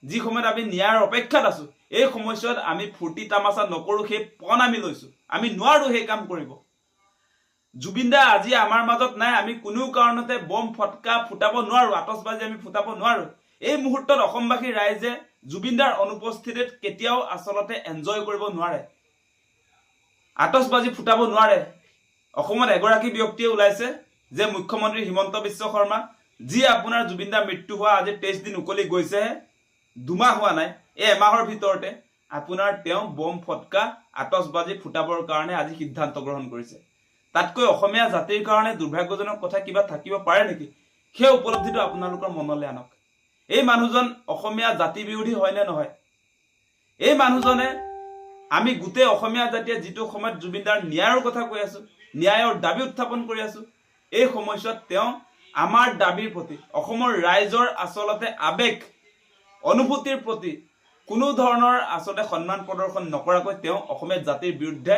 যি সময়ত আমি ন্যায়ৰ অপেক্ষাত আছো এই সময়ছোৱাত আমি ফূৰ্তি তামাচা নকৰো সেই পণ আমি লৈছো আমি নোৱাৰো সেই কাম কৰিব জুবিন দা আজি আমাৰ মাজত নাই আমি কোনো কাৰণতে বম ফটকা ফুটাব নোৱাৰো আতচবাজি আমি ফুটাব নোৱাৰো এই মুহূৰ্তত অসমবাসী ৰাইজে জুবিন দাৰ অনুপস্থিতিত কেতিয়াও আসলতে এনজয় কৰিব নোৱাৰে আতচবাজি ফুটাব নোৱাৰে অসমত এগৰাকী ব্যক্তিয়ে ওলাইছে যে মুখ্যমন্ত্ৰী হিমন্ত বিশ্ব শৰ্মা যি আপোনাৰ জুবিন দাৰ মৃত্যু হোৱা আজি 23 দিন উকলি গৈছেহে দুমাহ হোৱা নাই এই এমাহৰ ভিতৰতে আপোনাৰ তেওঁ বম ফটকা আতচবাজি ফুটাবৰ কাৰণে আজি সিদ্ধান্ত গ্ৰহণ কৰিছে তাতকৈ অসমীয়া জাতিৰ কাৰণে দুৰ্ভাগ্যজনক কথা কিবা থাকিব পাৰে নেকি সেই উপলব্ধিটো আপোনালোকৰ মনলৈ আনক এই মানুহজন অসমীয়া জাতি বিৰোধী হয় নে নহয় এই মানুহজনে আমি গোটেই অসমীয়া জাতিয়ে যিটো সময়ত জুবিনদাৰ ন্যায়ৰ কথা কৈ আছো ন্যায়ৰ দাবী উত্থাপন কৰি আছো এই সময়ছোৱাত তেওঁ আমাৰ দাবীৰ প্ৰতি অসমৰ ৰাইজৰ আসলতে আবেগ অনুভূতিৰ প্ৰতি কোনো ধৰণৰ আসলতে সন্মান প্ৰদৰ্শন নকৰাকৈ তেওঁ অসমীয়া জাতিৰ বিৰুদ্ধে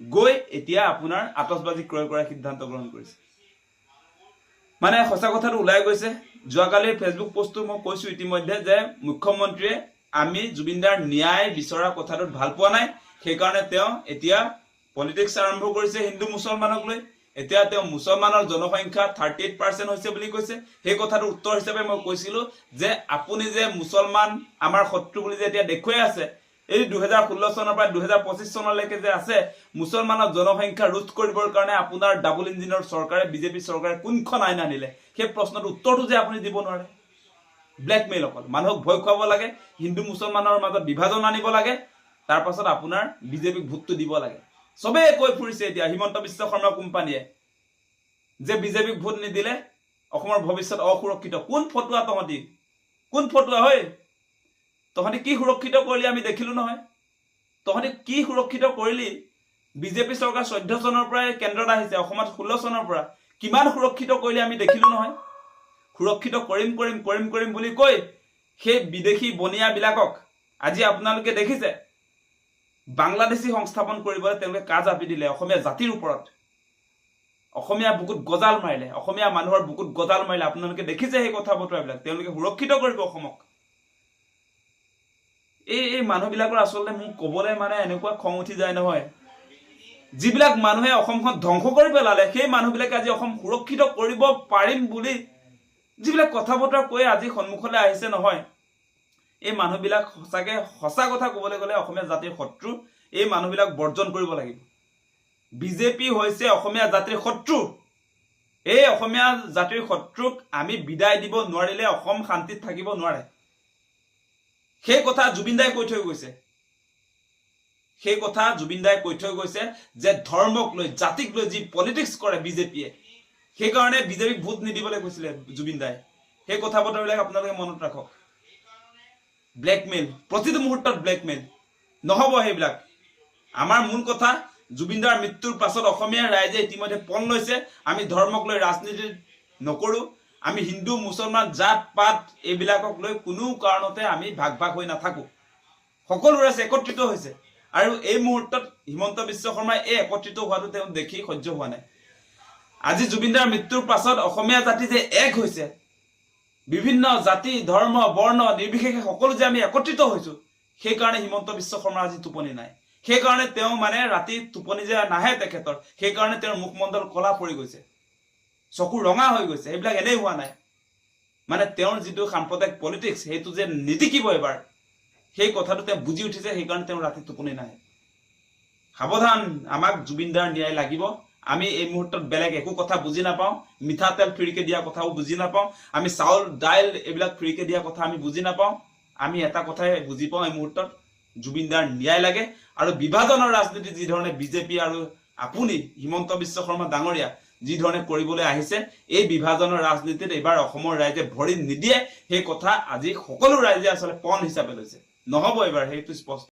গৈ এতিয়া আপোনাৰ আতচবাজি ক্ৰয় কৰাৰ সিদ্ধান্ত গ্ৰহণ কৰিছে মানে সঁচা কথাটো ওলাই গৈছে যোৱাকালিৰ ফেচবুক পোষ্টটো মই কৈছো ইতিমধ্যে যে মুখ্যমন্ত্ৰীয়ে আমি জুবিনদাৰ ন্যায় বিচৰা কথাটোত ভাল পোৱা নাই সেই কাৰণে তেওঁ এতিয়া পলিটিক্স আৰম্ভ কৰিছে হিন্দু মুছলমানক লৈ এতিয়া তেওঁ মুছলমানৰ জনসংখ্যা 38% হৈছে বুলি কৈছে সেই কথাটোৰ উত্তৰ হিচাপে মই কৈছিলো যে আপুনি যে মুছলমান আমাৰ শত্ৰু বুলি যে এতিয়া দেখুৱাই আছে এই 2016 চনৰ পৰা 2025 চনলৈকে যে আছে মুছলমানৰ জনসংখ্যা ৰোধ কৰিবৰ কাৰণে আপোনাৰ ডাবল ইঞ্জিনৰ চৰকাৰে বিজেপি চৰকাৰে কোনখন আইন আনিলে সেই প্ৰশ্নটোৰ উত্তৰটো যে আপুনি দিব নোৱাৰে ব্ল্যাকমেইল অকল মানুহক ভয় খুৱাব লাগে হিন্দু মুছলমানৰ মাজত বিভাজন আনিব লাগে তাৰ পাছত আপোনাৰ বিজেপিক ভোটটো দিব লাগে সবে কৈ ফুৰিছে এতিয়া হিমন্ত বিশ্ব শৰ্মা কোম্পানীয়ে যে বিজেপিক ভোট নিদিলে অসমৰ ভৱিষ্যত অসুৰক্ষিত কোন ফটুৱা তহতি কোন ফটুৱা হয় তহতি কি সুৰক্ষিত কৰিলি আমি দেখিলো নহয় তহতি কি সুৰক্ষিত কৰিলি বিজেপি চৰকাৰ 14 চনৰ পৰা কেন্দ্ৰত আহিছে অসমত 16 চনৰ পৰা কিমান সুৰক্ষিত কৰিলি আমি দেখিলো নহয় সুৰক্ষিত কৰিম বুলি কৈ সেই বিদেশী বনিয়া বিলাকক আজি আপোনালোকে দেখিছে বাংলাদেশী সংস্থাপন কৰিবলৈ তেওঁলোকে কাজ আপি দিলে অসমীয়া জাতিৰ ওপৰত অসমীয়া বুকুত গজাল মাৰিলে অসমীয়া মানুহৰ বুকুত গজাল মাৰিলে আপোনালোকে দেখিছে সেই কথা বতৰাবিলাক তেওঁলোকে সুৰক্ষিত কৰিব অসমক এই মানুহবিলাকৰ আসলে মোক কবলে মানে এনেকুৱা খং উঠি যায় নহয় যিবিলাক মানুহে অসমখন ধ্বংস কৰি পেলালে সেই মানুহবিলাকে আজি অসম সুৰক্ষিত কৰিব পাৰিম বুলি যিবিলাক কথা বতৰা কৈ আজি সন্মুখলৈ আহিছে নহয় এই মানুহবিলাক সঁচাকে সঁচা কথা ক'বলৈ গ'লে অসমীয়া জাতিৰ শত্ৰু এই মানুহবিলাক বৰ্জন কৰিব লাগিব বিজেপি হৈছে অসমীয়া জাতিৰ শত্ৰু এই অসমীয়া জাতিৰ শত্ৰুক আমি বিদায় দিব নোৱাৰিলে অসম শান্তিত থাকিব নোৱাৰে সেই কথা জুবিনদাই কৈ থৈ গৈছে যে ধৰ্মক লৈ জাতিক লৈ যি পলিটিক্স কৰে বিজেপিয়ে সেই কাৰণে বিজেপিক ভোট নিদিবলৈ কৈছিলে জুবিনদাই সেই কথা বতৰাবিলাক আপোনালোকে মনত ৰাখক ব্ল্যাকমেইল প্ৰতিটো মুহূৰ্তত ব্ল্যাকমেইল নহব সেইবিলাক আমাৰ মূল কথা জুবিনদাৰ মৃত্যুৰ পাছত অসমীয়া ৰাইজে ইতিমধ্যে পণ লৈছে আমি ধৰ্মক লৈ ৰাজনীতি নকৰো আমি হিন্দু মুছলমান জাত পাত এইবিলাকক লৈ কোনো কাৰণতে আমি ভাগ হৈ নাথাকো সকলো ৰাইজ একত্ৰিত হৈছে আৰু এই মুহূৰ্তত হিমন্ত বিশ্ব শৰ্মাই এই একত্ৰিত হোৱাটো তেওঁ দেখি সহ্য হোৱা নাই আজি জুবিনদাৰ মৃত্যুৰ পাছত অসমীয়া জাতি যে এক হৈছে বিভিন্ন জাতি ধৰ্ম বৰ্ণ নিৰ্বিশেষে সকলো যে আমি একত্ৰিত হৈছো সেই কাৰণে হিমন্ত বিশ্ব শৰ্মা আজি টোপনি নাই সেই কাৰণে তেওঁ মানে ৰাতি টোপনি যে নাহে তেখেতৰ সেই কাৰণে তেওঁৰ মুখমণ্ডল কলা পৰি গৈছে চকু ৰঙা হৈ গৈছে এইবিলাক এনেই হোৱা নাই মানে তেওঁৰ যিটো সাম্প্ৰদায়িক পলিটিক্স সেইটো যে নীতিকিব এবাৰ সেই কথাটো তেওঁ বুজি উঠিছে সেই কাৰণে তেওঁ ৰাতি টোপনি নাহে সাৱধান আমাক জুবিনদাৰ ন্যায় লাগিব আমি এই মুহূৰ্তত বেলেগ একো কথা বুজি নাপাওঁ মিঠাতেল ফ্ৰীকে দিয়া কথাও বুজি নাপাওঁ আমি চাউল দাইল এইবিলাক ফ্ৰীকে দিয়া কথা আমি বুজি নাপাওঁ আমি এটা কথাই বুজি পাওঁ এই মুহূৰ্তত জুবিনদাৰ ন্যায় লাগে আৰু বিভাজনৰ ৰাজনীতি যি ধৰণে বিজেপি আৰু আপুনি হিমন্ত বিশ্ব শৰ্মা ডাঙৰীয়া যি ধৰণে কৰিবলৈ আহিছে এই বিভাজনৰ ৰাজনীতিত এবাৰ অসমৰ ৰাইজে ভৰি নিদিয়ে সেই কথা আজি সকলো ৰাইজে আসলে পণ হিচাপে লৈছে নহব এবাৰ সেইটো স্পষ্ট